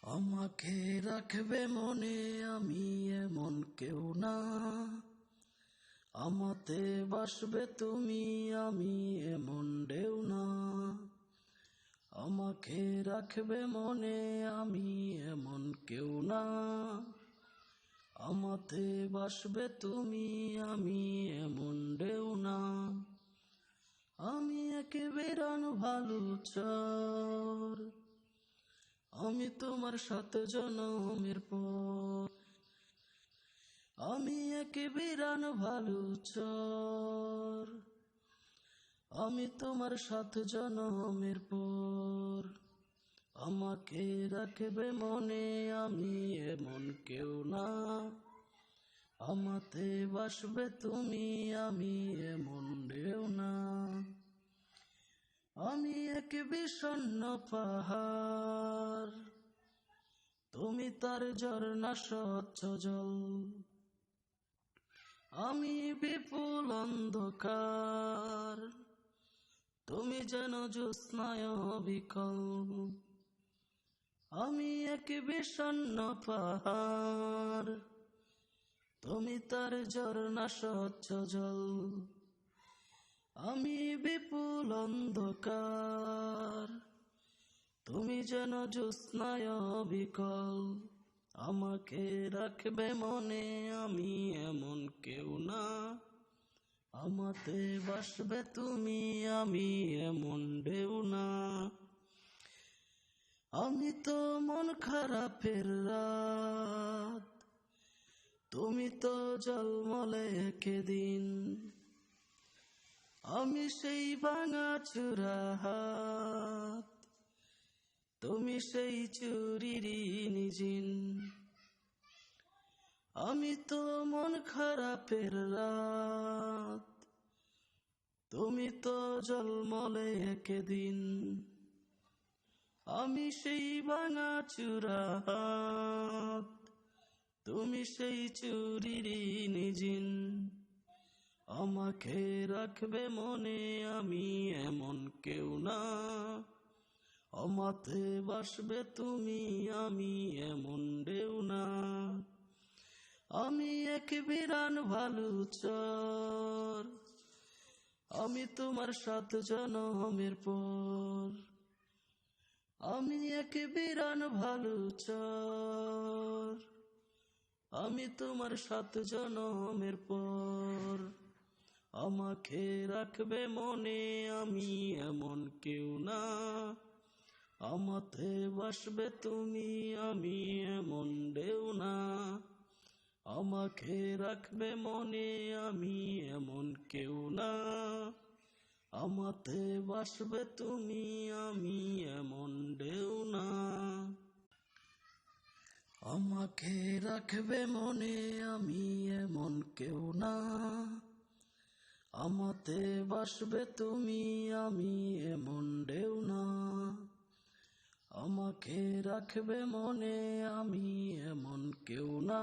আমাকে রাখবে মনে আমি এমন কেউ না, আমাতে বাসবে তুমি আমি এমন ঢেউ না। আমাকে রাখবে মনে আমি এমন কেউ না, আমাতে বাসবে তুমি আমি এমন ঢেউ না। আমি একে বেরান ভালো চর, আমি তোমার সাথে জনমের পর। আমি একে বিরান ভালো চর, আমি তোমার সাথে জনমের পর। আমাকে রাখবে মনে আমি এমন কেউ না, আমাতে বাসবে তুমি আমি এমন ঢেউ না। আমি এক বিষণ্ণ পাহাড়, তুমি তার ঝর্ণা স্বচ্ছ জল। আমি বিপুল অন্ধকার, তুমি যেন জ্যোৎস্নায় বিকল। আমি এক বিষণ্ণ পাহাড়, তুমি তার ঝর্ণা স্বচ্ছ জল। আমি বিপুল অন্ধকার, তুমি যেন জ্যোৎস্নায় বিকল। আমাকে রাখবে মনে আমি এমন কেউ না, আমাতে বাসবে তুমি আমি এমন ঢেউ না। আমি তো মন খারাপের রাত, তুমি তো জলমলে একদিন। আমি সেই ভাঙা চূড়া হাত, তুমি সেই চুরির নিজিন। আমি তো মন খারাপের রাত, তুমি তো জলমলে একদিন। আমি সেই ভাঙা চূড়া হাত, তুমি সেই চুরির নিজিন। আমাকে রাখবে মনে আমি এমন কেউ না, আমাতে বাসবে তুমি আমি এমন ঢেউ না। আমি এক বিরান ভালো চর, আমি তোমার সাথে জনমের পর। আমি এক বিরান ভালো চর, আমি তোমার সাথে জনমের পর। আমাকে রাখবে মনে আমি এমন কেউ না, আমাতে বাসবে তুমি আমি এমন ঢেউ না। আমাকে রাখবে মনে আমি এমন কেউ না, আমাতে বাসবে তুমি আমি এমন ঢেউ না। আমাকে রাখবে মনে আমি এমন কেউ না, আমাতে বাসবে তুমি আমি এমন ঢেউ না। আমাকে রাখবে মনে আমি এমন কেউ না।